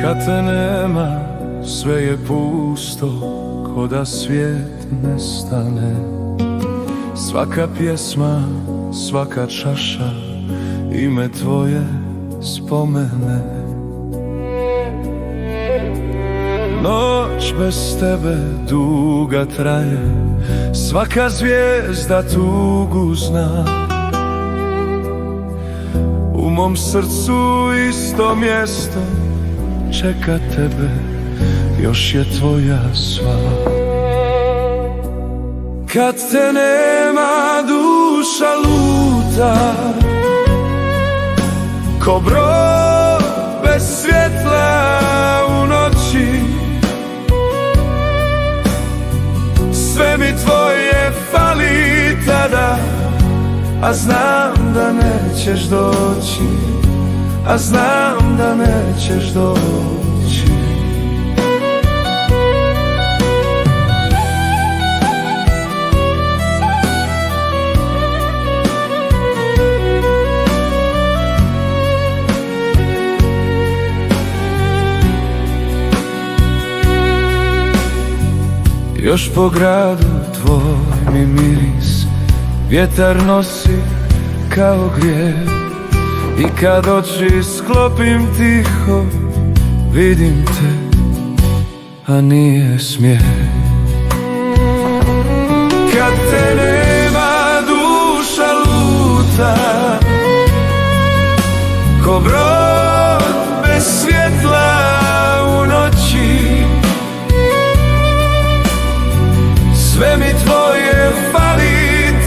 Kad te nema, sve je pusto, ko da svijet nestane. Svaka pjesma, svaka čaša, ime tvoje spomene. Noć bez tebe duga traje, svaka zvijezda tugu zna. U mom srcu isto mjesto čeka tebe, još je tvoja sva. Kad te nema, duša luta ko brod bez svjetla u noći. Sve mi tvoje fali tada, a znam da nećeš doći, a znam da nećeš doći. Još po gradu tvoj mi miris vjetar nosi kao grijeh. I kad oči sklopim tiho, vidim te, a nije smijeh. Kad te nema, duša luta ko brod bez svjetla u noći. Sve mi tvoje fali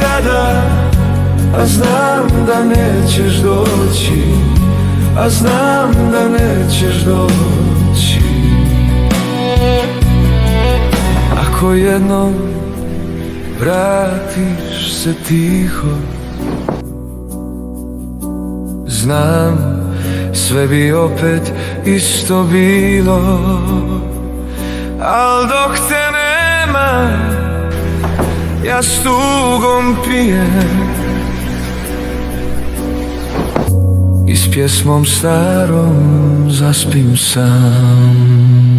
tada, a znam da nećeš doći, a znam da nećeš doći. Ako jednom vratiš se tiho, znam sve bi opet isto bilo. Al dok te nema, ja s tugom pijem i s pjesmom starom zaspim sam.